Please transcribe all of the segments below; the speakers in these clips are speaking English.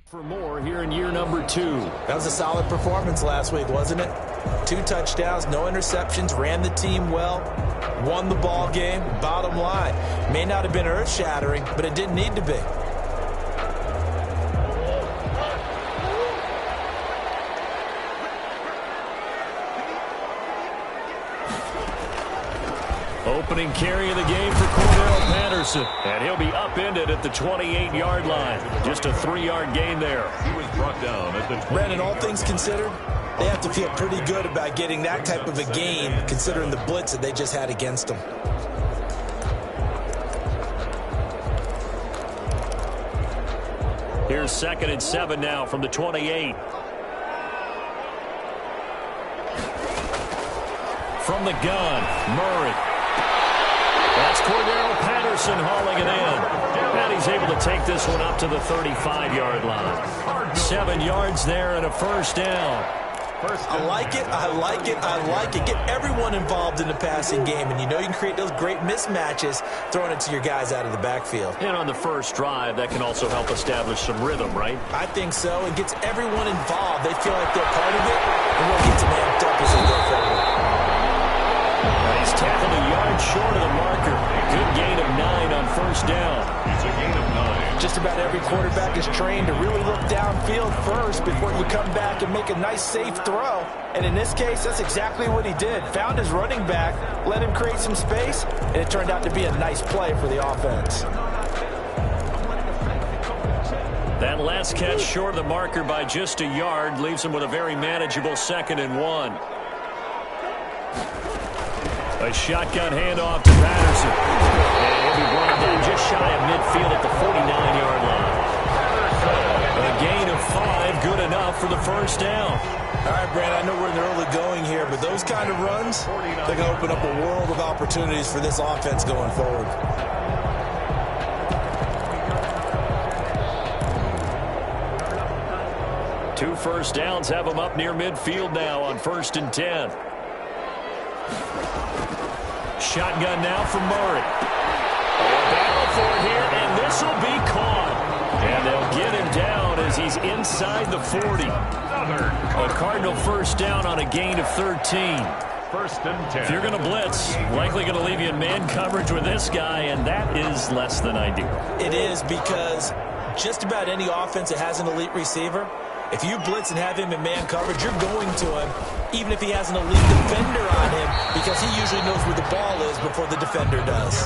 For more here in year number 2. That was a solid performance last week, wasn't it? 2 touchdowns, no interceptions, ran the team well, won the ball game. Bottom line, may not have been earth-shattering, but it didn't need to be. Opening carry of the game for Cordell Patterson. And he'll be upended at the 28-yard line. Just a 3-yard gain there. He was brought down at the 28. Brandon, all things considered, they have to feel pretty good about getting that type of a gain, considering the blitz that they just had against them. Here's 2nd and 7 now from the 28. From the gun, Murray. That's Cordell Patterson hauling it in. And he's able to take this one up to the 35-yard line. 7 yards there and a first down. I like it, I like it, I like it. Get everyone involved in the passing game, and you know you can create those great mismatches throwing it to your guys out of the backfield. And on the first drive, that can also help establish some rhythm, right? I think so. It gets everyone involved. They feel like they're part of it, and really gets them amped up as they go forward. He's tackled a yard short of the marker. Good gain of 9 on first down. It's a gain of 9. Just about every quarterback is trained to really look downfield first before you come back and make a nice, safe throw. And in this case, that's exactly what he did. Found his running back, let him create some space, and it turned out to be a nice play for the offense. That last catch short of the marker by just a yard leaves him with a very manageable 2nd and 1. A shotgun handoff to Patterson. And he'll be brought down just shy of midfield at the 49-yard line. A gain of 5, good enough for the first down. All right, Brand, I know we're in the early going here, but those kind of runs, they're going to open up a world of opportunities for this offense going forward. Two first downs have them up near midfield now on 1st and 10. Shotgun now from Murray. A battle for it here, and this will be caught. And they'll get him down as he's inside the 40. A Cardinal first down on a gain of 13. 1st and 10. If you're going to blitz, likely going to leave you in man coverage with this guy, and that is less than ideal. It is, because just about any offense that has an elite receiver, if you blitz and have him in man coverage, you're going to him, even if he has an elite defender on him, because he usually knows where the ball is before the defender does.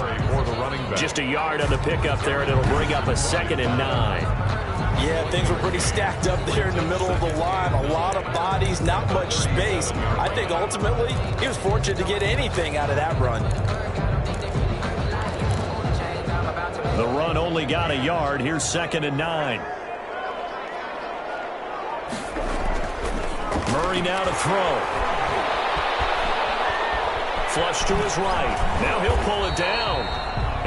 Just a yard on the pickup there, and it'll bring up a 2nd and 9. Yeah, things were pretty stacked up there in the middle of the line. A lot of bodies, not much space. I think ultimately he was fortunate to get anything out of that run. The run only got a yard. Here's 2nd and 9. Murray now to throw. Flush to his right. Now he'll pull it down.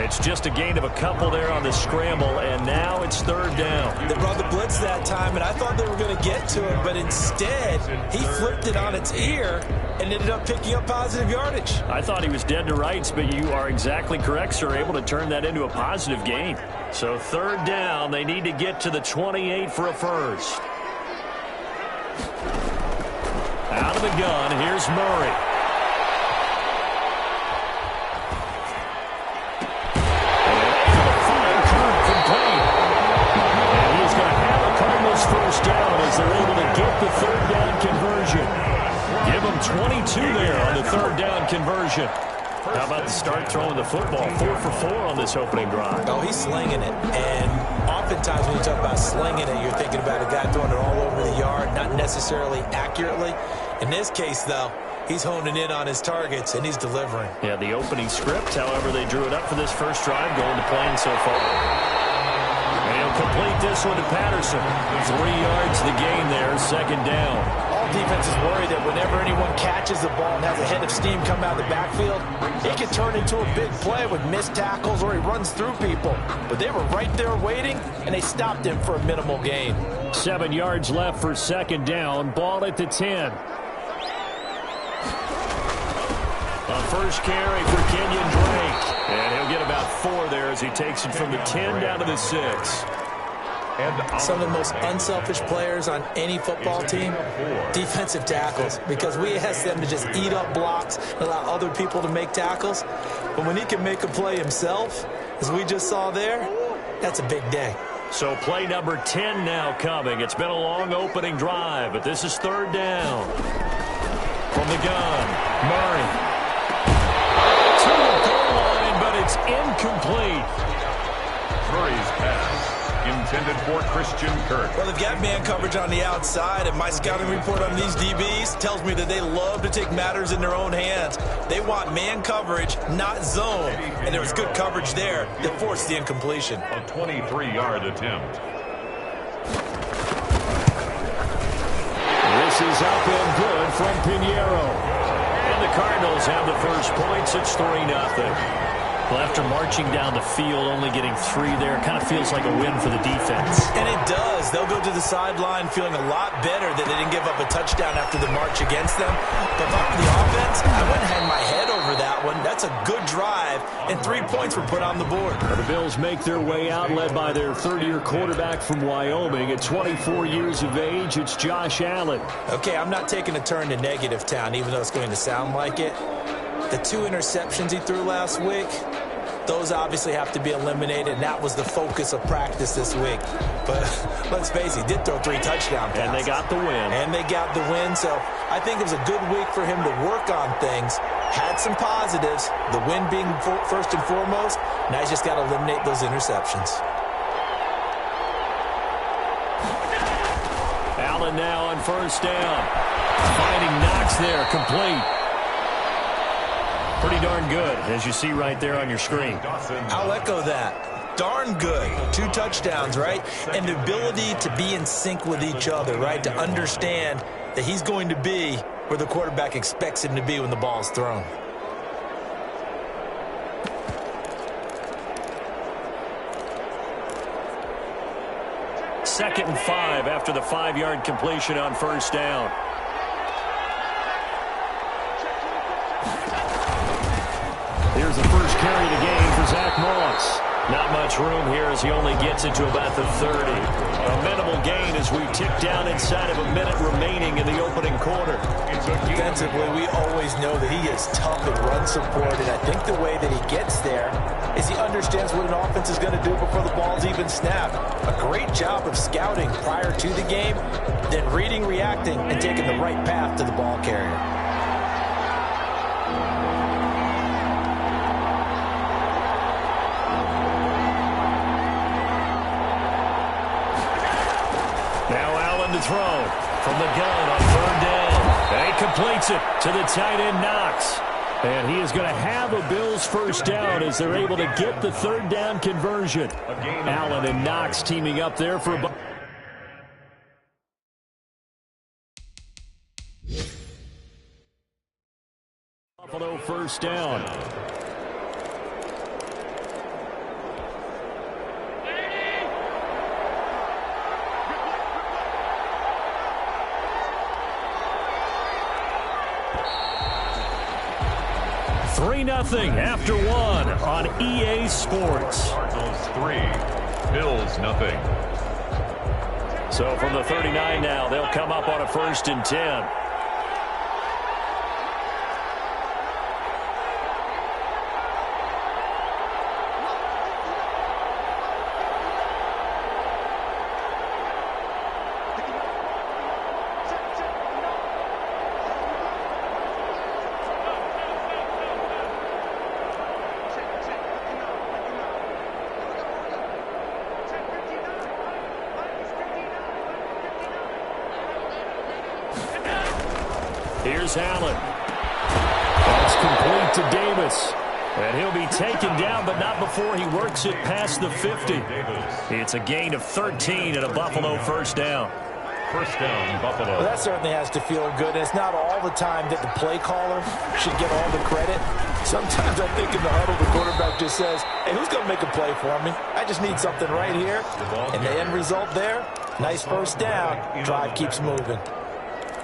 It's just a gain of a couple there on the scramble, and now it's 3rd down. They brought the blitz that time, and I thought they were going to get to it, but instead he flipped it on its ear and ended up picking up positive yardage. I thought he was dead to rights, but you are exactly correct, sir, able to turn that into a positive gain. So 3rd down, they need to get to the 28 for a first. Out of the gun, here's Murray. And he's going to have a Cardinals first down as they're able to get the 3rd down conversion. Give them 22 there on the 3rd down conversion. How about the start throwing the football? 4 for 4 on this opening drive. Oh, he's slinging it. And oftentimes when you talk about slinging it, you're thinking about a guy throwing it all over the yard, not necessarily accurately. In this case, though, he's honing in on his targets, and he's delivering. Yeah, the opening script, however, they drew it up for this first drive, going to plan so far. And he'll complete this one to Patterson. 3 yards the gain there, 2nd down. All defenses worry that whenever anyone catches the ball and has a head of steam come out of the backfield, it can turn into a big play with missed tackles or he runs through people. But they were right there waiting, and they stopped him for a minimal gain. 7 yards left for 2nd down. Ball at the 10. A first carry for Kenyon Drake. And he'll get about 4 there as he takes it from the 10 down to the 6. Some of the most unselfish players on any football team, defensive tackles, because we ask them to just eat up blocks and allow other people to make tackles. But when he can make a play himself, as we just saw there, that's a big day. So play number 10 now coming. It's been a long opening drive, but this is third down. From the gun, Murray. To the goal line, but it's incomplete. Murray's pass intended for Christian Kirk. Well, they've got man coverage on the outside, and my scouting report on these DBs tells me that they love to take matters in their own hands. They want man coverage, not zone. And there was good coverage there that forced the incompletion. A 23-yard attempt. This is up and good from Pinheiro. And the Cardinals have the first points. It's 3-0. Well, after marching down the field, only getting 3 there, kind of feels like a win for the defense. And it does. They'll go to the sideline feeling a lot better that they didn't give up a touchdown after the march against them. But if I'm the offense, I wouldn't hang my head over that one. That's a good drive, and 3 points were put on the board. The Bills make their way out, led by their third-year quarterback from Wyoming. At 24 years of age, it's Josh Allen. Okay, I'm not taking a turn to negative town, even though it's going to sound like it. The 2 interceptions he threw last week, those obviously have to be eliminated, and that was the focus of practice this week. But let's face it, he did throw 3 touchdown passes. And they got the win. And they got the win, so I think it was a good week for him to work on things. Had some positives, the win being first and foremost. Now he's just got to eliminate those interceptions. Allen now on first down. Finding Knox there, complete. Pretty darn good, as you see right there on your screen. I'll echo that. Darn good. 2 touchdowns, right? And the ability to be in sync with each other, right? To understand that he's going to be where the quarterback expects him to be when the ball is thrown. Second and 5 after the 5-yard completion on first down. Here's the first carry of the game for Zach Moss. Not much room here as he only gets it to about the 30. A minimal gain as we tick down inside of a minute remaining in the opening quarter. Defensively, we always know that he is tough and run support, and I think the way that he gets there is he understands what an offense is going to do before the ball's even snapped. A great job of scouting prior to the game, then reading, reacting, and taking the right path to the ball carrier. To throw from the gun on third down. And he completes it to the tight end Knox. And he is going to have a Bills first down as they're able to get the third down conversion. Allen and Knox teaming up there for a Buffalo first down. Nothing after 1 on EA Sports. Cardinals 3, Bills nothing. So from the 39 now, they'll come up on a 1st and 10. Here's Allen. That's complete to Davis. And he'll be taken down, but not before he works it past the 50. It's a gain of 13 and a Buffalo first down. First down, Buffalo. Well, that certainly has to feel good. And it's not all the time that the play caller should get all the credit. Sometimes I think in the huddle, the quarterback just says, hey, who's going to make a play for me? I just need something right here. And the end result there, nice first down. Drive keeps moving.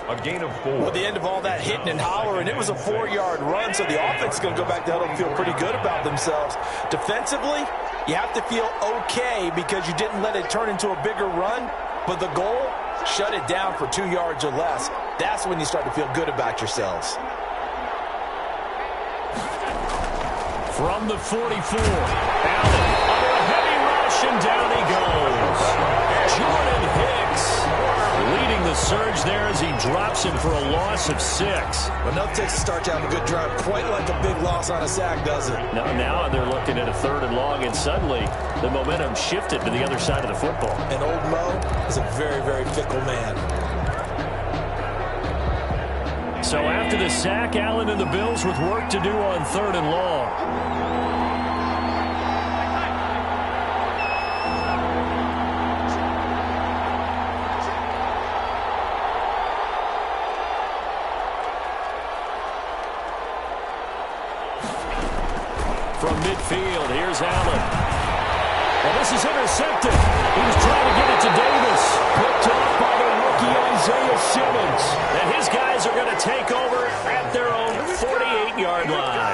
A gain of 4. With the end of all that hitting and hollering, it was a 4-yard run, so the offense is going to go back to huddle and feel pretty good about themselves. Defensively, You have to feel okay because you didn't let it turn into a bigger run, but the goal, shut it down for 2 yards or less. That's when you start to feel good about yourselves. From the 44, Allen under a heavy rush, and down he goes. Jordan Hicks leading the surge there as he drops him for a loss of 6. Well, no takes to start to have a good drive, quite like a big loss on a sack, does it? Now they're looking at a 3rd and long, and suddenly the momentum shifted to the other side of the football. And old Mo is a very, very fickle man. So after the sack, Allen and the Bills with work to do on 3rd and long. From midfield, here's Allen. And this is intercepted. He was trying to get it to Davis. Picked off by the rookie Isaiah Simmons. And his guys are going to take over at their own 48-yard line.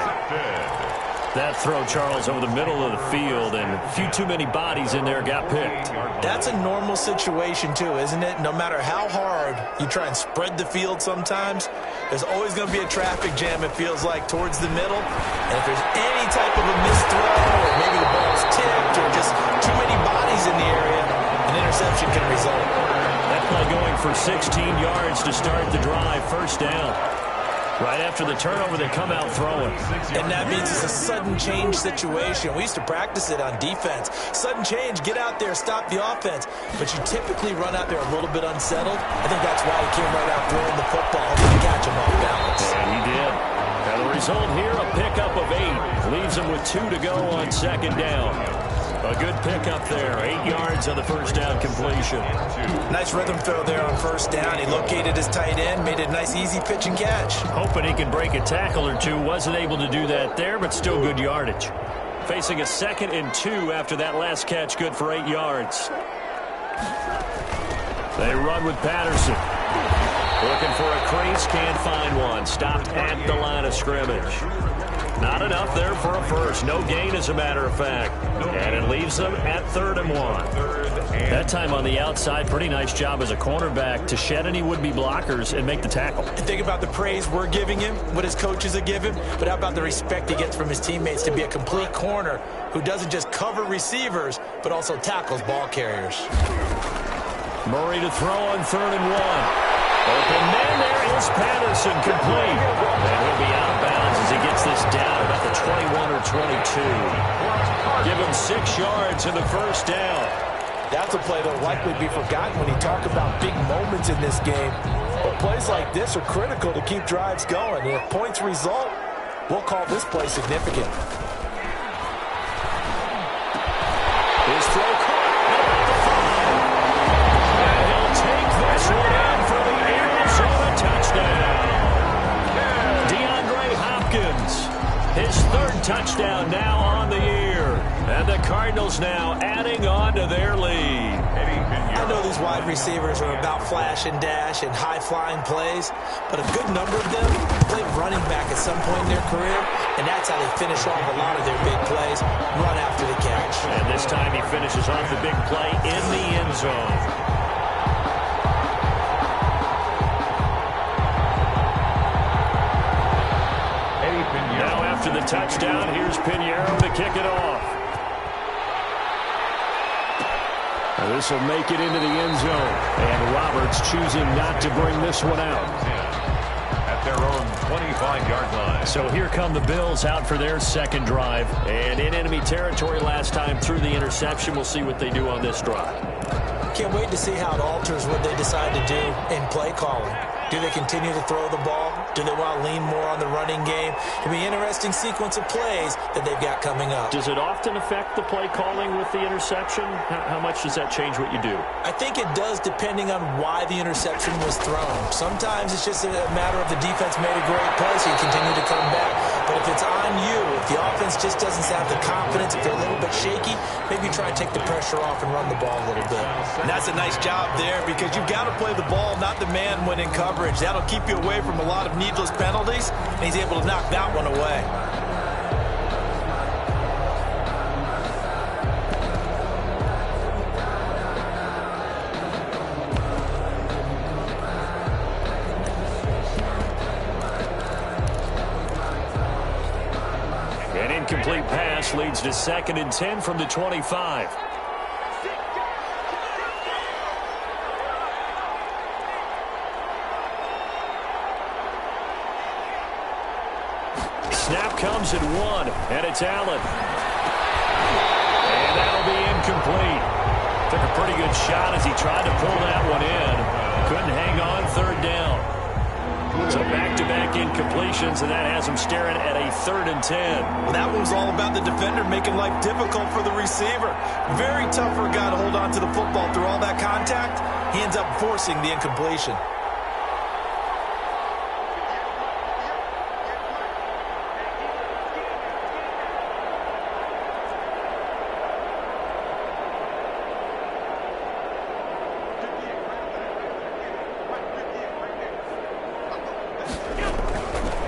That throw, Charles, over the middle of the field, and a few too many bodies in there got picked. That's a normal situation, too, isn't it? No matter how hard you try and spread the field sometimes, there's always going to be a traffic jam, it feels like, towards the middle. And if there's any type of a missed throw, or maybe the ball's tipped, or just too many bodies in the area, an interception can result. That play going for 16 yards to start the drive, 1st down. Right after the turnover, they come out throwing. And that means it's a sudden change situation. We used to practice it on defense. Sudden change, get out there, stop the offense. But you typically run out there a little bit unsettled. I think that's why he came right out throwing the football to catch him off balance. And he did. And the result here, a pickup of 8. Leaves him with 2 to go on 2nd down. A good pickup there. 8 yards on the 1st down completion. Nice rhythm throw there on 1st down. He located his tight end, made a nice easy pitch and catch. Hoping he could break a tackle or two. Wasn't able to do that there, but still good yardage. Facing a 2nd and 2 after that last catch, good for 8 yards. They run with Patterson. Looking for a crease, can't find one. Stopped at the line of scrimmage. Not enough there for a first. No gain, as a matter of fact. And it leaves them at 3rd and 1. That time on the outside, pretty nice job as a cornerback to shed any would-be blockers and make the tackle. Think about the praise we're giving him, what his coaches are giving, but how about the respect he gets from his teammates to be a complete corner who doesn't just cover receivers, but also tackles ball carriers. Murray to throw on 3rd and 1. Open man, there is Patterson, complete. And he'll be out of bounds as he gets this down about the 21 or 22. Give him 6 yards in the 1st down. That's a play that will likely be forgotten when you talk about big moments in this game. But plays like this are critical to keep drives going. And if points result, we'll call this play significant. His throw caught at the 5. And he'll take this one out for the Arizona touchdown. DeAndre Hopkins, his 3rd touchdown now on the year. And the Cardinals now adding on to their lead. I know these wide receivers are about flash and dash and high-flying plays, but a good number of them played running back at some point in their career, and that's how they finish off a lot of their big plays, run after the catch. And this time he finishes off the big play in the end zone. Now after the touchdown, here's Pinheiro to kick it off. This will make it into the end zone. And Roberts choosing not to bring this one out. At their own 25-yard line. So here come the Bills out for their 2nd drive. And in enemy territory last time through the interception. We'll see what they do on this drive. Can't wait to see how it alters what they decide to do in play calling. Do they continue to throw the ball? Do they want to lean more on the running game? It'll be an interesting sequence of plays that they've got coming up. Does it often affect the play calling with the interception? How much does that change what you do? I think it does, depending on why the interception was thrown. Sometimes it's just a matter of the defense made a great play, so you continue to come back. But if it's on you, if the offense just doesn't have the confidence, if they're a little bit shaky, maybe try to take the pressure off and run the ball a little bit. And that's a nice job there because you've got to play the ball, not the man when in coverage. That'll keep you away from a lot of needless penalties, and he's able to knock that one away. incomplete pass leads to 2nd and 10 from the 25. Snap comes at 1, and it's Allen. And that'll be incomplete. Took a pretty good shot as he tried to pull that one in. Couldn't hang on 3rd down. So back-to-back incompletions, and that has him staring at a 3rd and 10. Well, that one was all about the defender making life difficult for the receiver. Very tough for a guy to hold on to the football through all that contact. He ends up forcing the incompletion.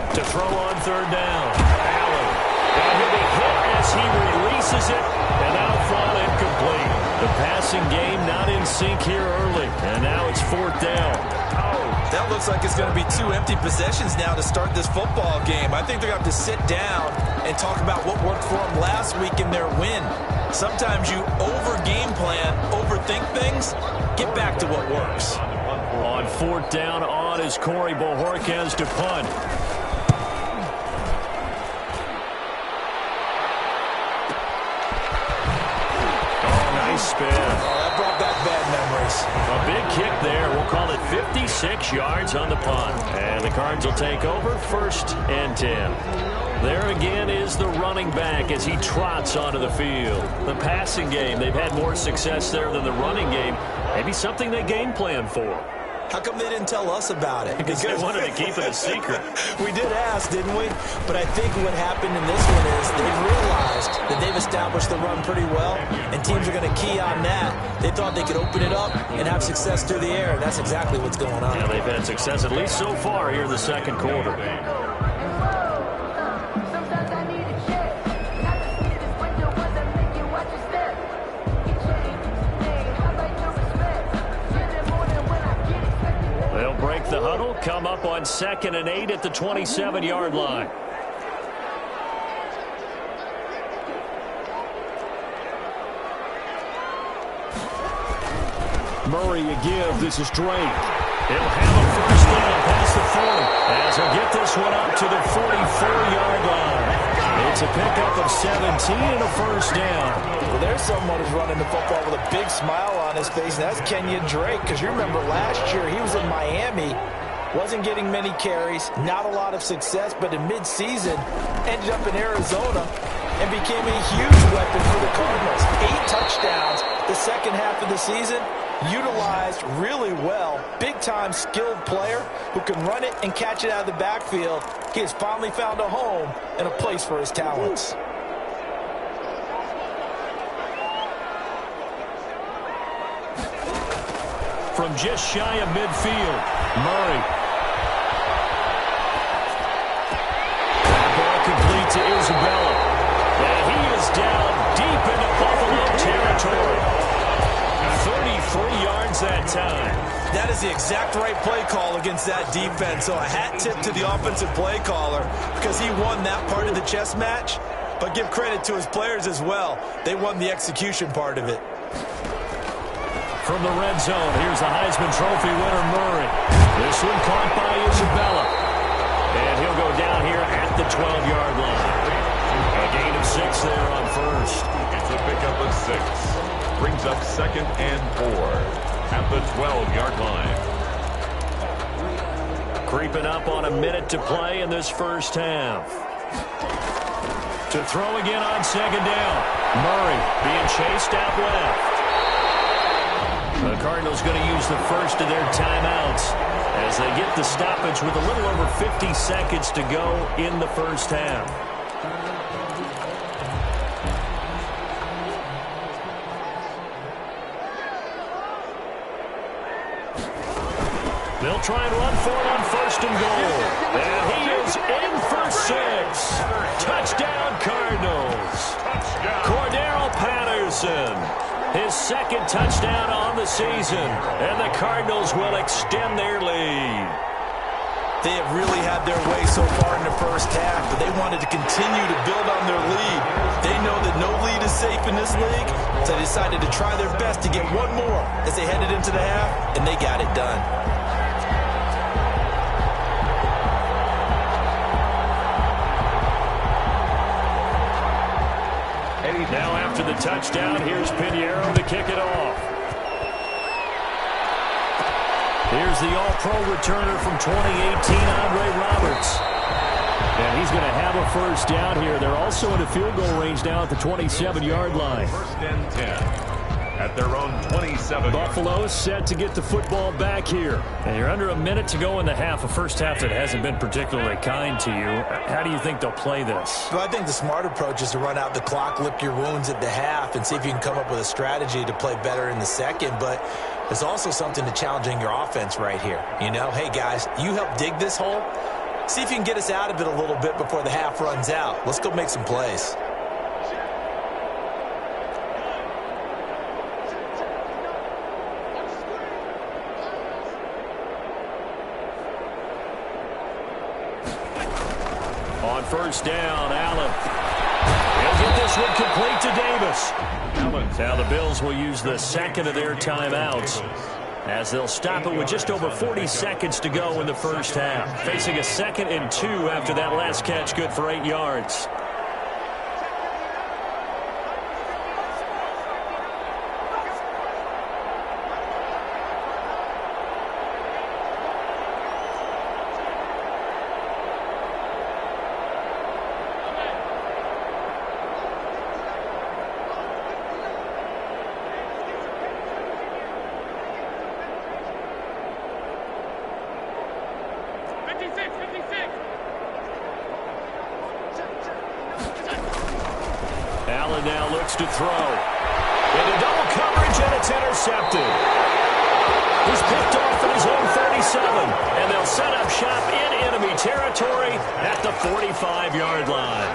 To throw on 3rd down. Allen. And he'll be hit as he releases it. And that'll fall incomplete. The passing game not in sync here early. And now it's 4th down. That looks like it's going to be 2 empty possessions now to start this football game. I think they're going to have to sit down and talk about what worked for them last week in their win. Sometimes you over-game plan, overthink things. Get back to what works. On 4th down, on is Corey Bojorquez to punt. Spin. That brought back bad memories. A big kick there. We'll call it 56 yards on the punt. And the Cards will take over 1st and 10. There again is the running back as he trots onto the field. The passing game, they've had more success there than the running game. Maybe something they game plan for. How come they didn't tell us about it? Because they wanted to keep it a secret. We did ask, didn't we? But I think what happened in this one is they've realized that they've established the run pretty well, and teams are going to key on that. They thought they could open it up and have success through the air, and that's exactly what's going on. Yeah, they've had success at least so far here in the 2nd quarter. Break the huddle, come up on 2nd and 8 at the 27-yard line. Murray a give. This is Drake. He'll have a 1st down past the 40 as he'll get this one up to the 44-yard line. It's a pickup of 17 and a 1st down. Well, there's someone who's running the football with a big smile on his face, and that's Kenyon Drake, because you remember last year he was in Miami, wasn't getting many carries, not a lot of success, but in mid-season ended up in Arizona and became a huge weapon for the Cardinals. 8 touchdowns the second half of the season, utilized really well. Big-time skilled player who can run it and catch it out of the backfield. He has finally found a home and a place for his talents. From just shy of midfield, Murray. That ball complete to Isabella. And he is down deep into Buffalo territory. 33 yards that time. That is the exact right play call against that defense. So a hat tip to the offensive play caller because he won that part of the chess match. But give credit to his players as well. They won the execution part of it. From the red zone, here's the Heisman Trophy winner, Murray. This one caught by Isabella. And he'll go down here at the 12-yard line. A gain of 6 there on 1st. It's a pickup of 6. Brings up 2nd and 4 at the 12-yard line. Creeping up on a minute to play in this 1st half. To throw again on 2nd down. Murray being chased out left. The Cardinals going to use the first of their timeouts as they get the stoppage with a little over 50 seconds to go in the 1st half. They'll try and run for it on 1st and goal. And he is in for 6. Touchdown, Cardinals. Cordero Patterson. His 2nd touchdown on the season. And the Cardinals will extend their lead. They have really had their way so far in the first half, but they wanted to continue to build on their lead. They know that no lead is safe in this league, so they decided to try their best to get one more as they headed into the half, and they got it done. Now after the touchdown, here's Pinheiro to kick it off. Here's the All-Pro returner from 2018, Andre Roberts. And he's going to have a first down here. They're also in a field goal range now at the 27-yard line. First and 10 at their own 27. Buffalo set to get the football back here. And you're under a minute to go in the half, a first half that hasn't been particularly kind to you. How do you think they'll play this? Well, I think the smart approach is to run out the clock, lick your wounds at the half, and see if you can come up with a strategy to play better in the second. But there's also something to challenging your offense right here. You know, hey, guys, you help dig this hole. See if you can get us out of it a little bit before the half runs out. Let's go make some plays. On first down, Allen. He'll get this one complete to Davis. Now the Bills will use the second of their timeouts as they'll stop it with just over 40 seconds to go in the first half. Facing a 2nd and 2 after that last catch, good for 8 yards. Allen now looks to throw. Into double coverage, and it's intercepted. He's picked off at his own 37, and they'll set up shop in enemy territory at the 45-yard line.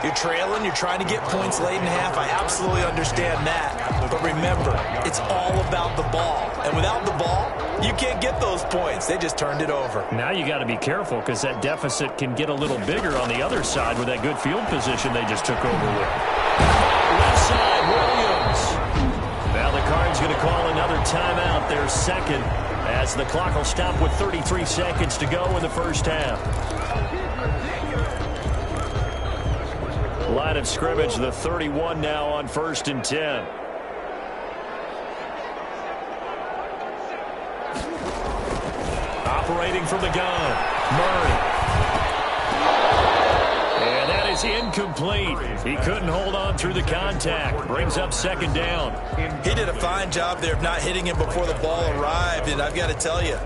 You're trailing, you're trying to get points late in half. I absolutely understand that. But remember, it's all about the ball. And without the ball, you can't get those points. They just turned it over. Now you got to be careful because that deficit can get a little bigger on the other side with that good field position they just took over with. Left side, Williams. Now the Cards going to call another timeout, their second, as the clock will stop with 33 seconds to go in the first half. Line of scrimmage, the 31 now on 1st and 10. Operating from the gun, Murray. And that is incomplete. He couldn't hold on through the contact. Brings up 2nd down. He did a fine job there of not hitting him before the ball arrived. And I've got to tell you,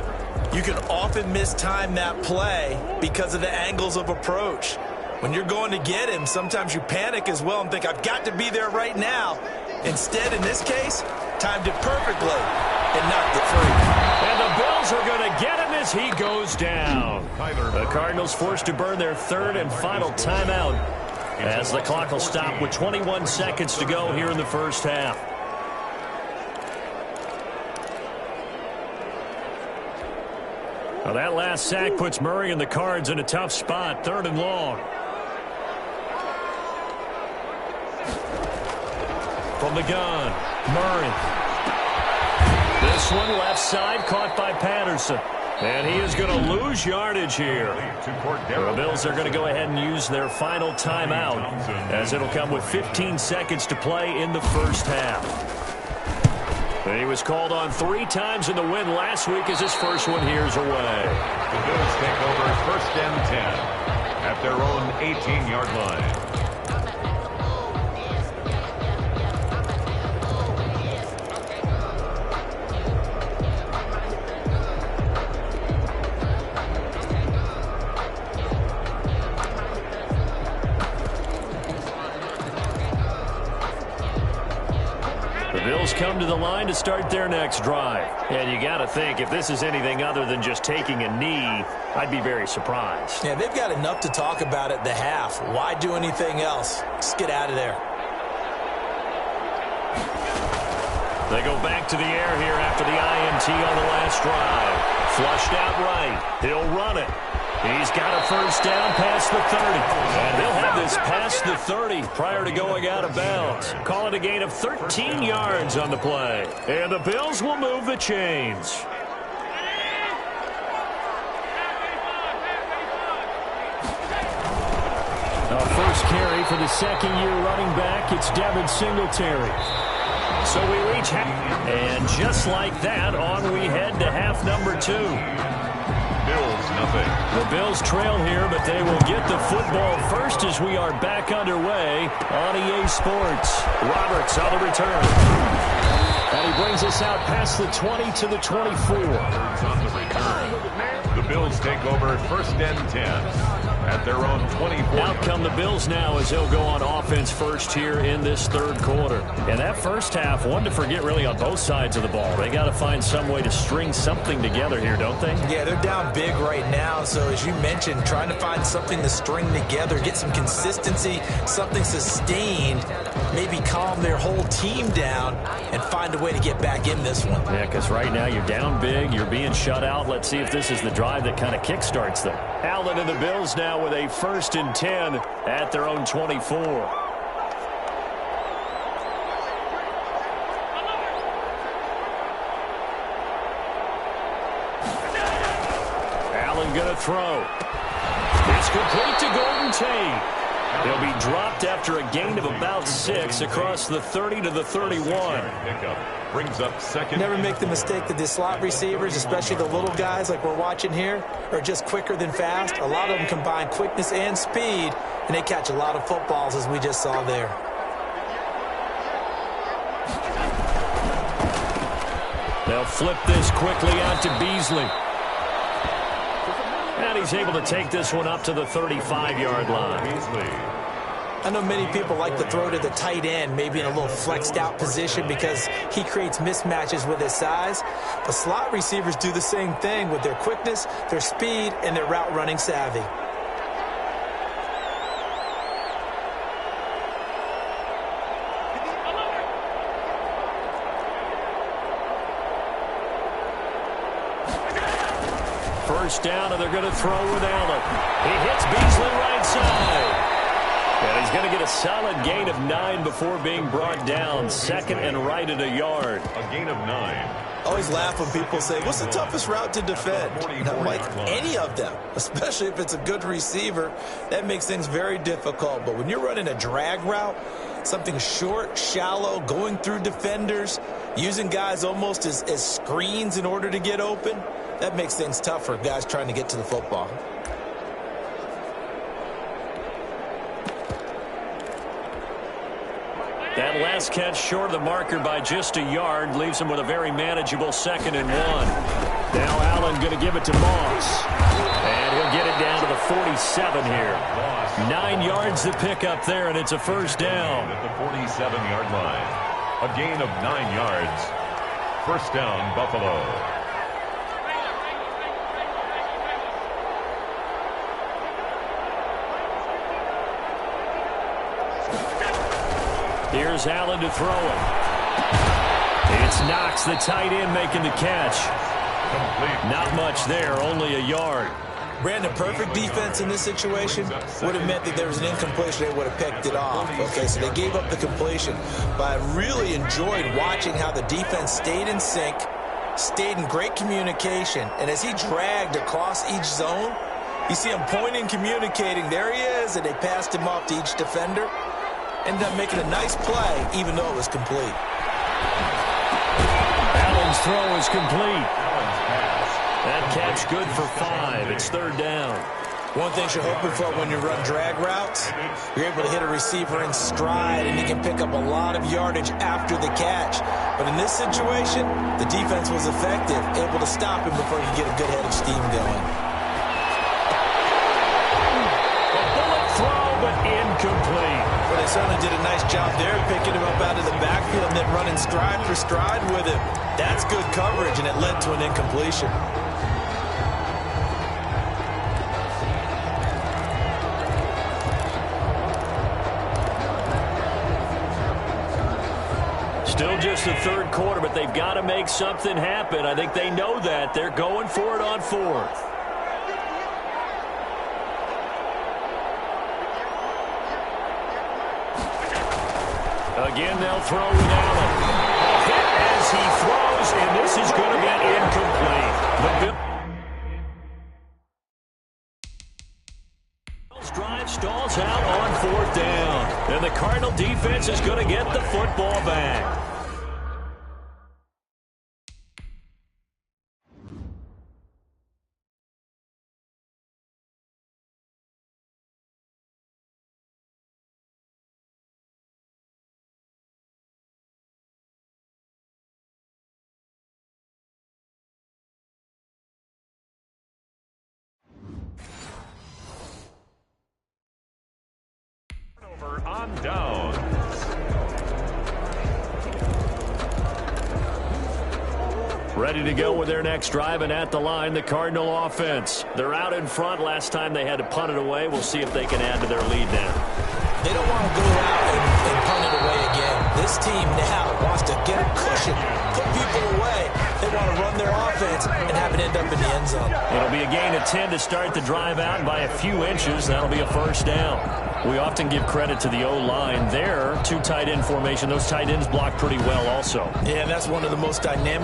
you can often mistime that play because of the angles of approach. When you're going to get him, sometimes you panic as well and think, I've got to be there right now. Instead, in this case, timed it perfectly and knocked it free. And the Bills are going to get him as he goes down. The Cardinals forced to burn their 3rd and final timeout as the clock will stop with 21 seconds to go here in the first half. Well, that last sack puts Murray and the Cards in a tough spot, 3rd and long. From the gun, Murray. This one left side caught by Patterson. And he is going to lose yardage here. The Bills are going to go ahead and use their final timeout as it'll come with 15 seconds to play in the first half. He was called on 3 times in the win last week as his first one here's away. The Bills take over 1st and 10 at their own 18-yard line. Bills come to the line to start their next drive. And you got to think, if this is anything other than just taking a knee, I'd be very surprised. Yeah, they've got enough to talk about at the half. Why do anything else? Just get out of there. They go back to the air here after the INT on the last drive. Flushed out right. He'll run it. He's got a first down past the 30. And they'll have this past the 30 prior to going out of bounds. Call it a gain of 13 yards on the play. And the Bills will move the chains. First carry for the second-year running back. It's Devin Singletary. So we reach half. And just like that, on we head to half number 2. Bills, nothing. The Bills trail here, but they will get the football first as we are back underway on EA Sports. Roberts on the return. And he brings us out past the 20 to the 24. On the return. The Bills take over first and 10. At their own 24. Out come the Bills now as they'll go on offense first here in this third quarter. And that first half, one to forget really on both sides of the ball. They got to find some way to string something together here, don't they? Yeah, they're down big right now. So as you mentioned, trying to find something to string together, get some consistency, something sustained, maybe calm their whole team down and find a way to get back in this one. Yeah, because right now you're down big, you're being shut out. Let's see if this is the drive that kind of kickstarts them. Allen and the Bills now with a first and 10 at their own 24. Allen going to throw. It's complete to Golden Tate. He'll be dropped after a gain of about 6 across the 30 to the 31. Pickup brings up second. Never make the mistake that the slot receivers, especially the little guys like we're watching here, are just quicker than fast. A lot of them combine quickness and speed, and they catch a lot of footballs as we just saw there. They'll flip this quickly out to Beasley. And he's able to take this one up to the 35-yard line. I know many people like to throw to the tight end, maybe in a little flexed out position because he creates mismatches with his size. But slot receivers do the same thing with their quickness, their speed, and their route running savvy. First down, and they're going to throw with Allen. He hits Beasley right side. And he's going to get a solid gain of 9 before being brought down. Second and right at a yard. A gain of 9. I always laugh when people say, what's the toughest route to defend? And I'm like, any of them, especially if it's a good receiver. That makes things very difficult. But when you're running a drag route, something short, shallow, going through defenders, using guys almost as screens in order to get open, that makes things tough for guys trying to get to the football. That last catch short of the marker by just a yard leaves him with a very manageable 2nd and 1. Now Allen going to give it to Moss. And he'll get it down to the 47 here. 9 yards to pick up there, and it's a first down. At the 47-yard line. A gain of 9 yards. First down, Buffalo. Here's Allen to throw it. It's Knox, the tight end, making the catch. Complete. Not much there, only a yard. Brandon, perfect defense in this situation would have meant that there was an incompletion. They would have picked it off. Okay, so they gave up the completion. But I really enjoyed watching how the defense stayed in sync, stayed in great communication. And as he dragged across each zone, you see him pointing, communicating. There he is, and they passed him off to each defender. Ended up making a nice play, even though it was complete. Allen's throw is complete. That catch good for 5. It's 3rd down. One thing you're hoping for when you run drag routes, you're able to hit a receiver in stride, and you can pick up a lot of yardage after the catch. But in this situation, the defense was effective, able to stop him before you get a good head of steam going. A bullet throw, but incomplete. Well, they certainly did a nice job there, picking him up out of the backfield and then running stride for stride with him. That's good coverage, and it led to an incompletion. Still just the third quarter, but they've got to make something happen. I think they know that. They're going for it on fourth. Again, they'll throw with Allen. A hit as he throws, and this is going to be incomplete. The Bills drive stalls out on fourth down. And the Cardinal defense is going to get the football back. On downs. Ready to go with their next drive, and at the line, the Cardinal offense. They're out in front. Last time they had to punt it away. We'll see if they can add to their lead now. They don't want to go out and punt it away again. This team now wants to get a cushion, put people away. They want to run their offense and have it end up in the end zone. It'll be a gain of 10 to start the drive out, and by a few inches, that'll be a first down. We often give credit to the O-line there. Two tight end formation. Those tight ends block pretty well also. Yeah, that's one of the most dynamic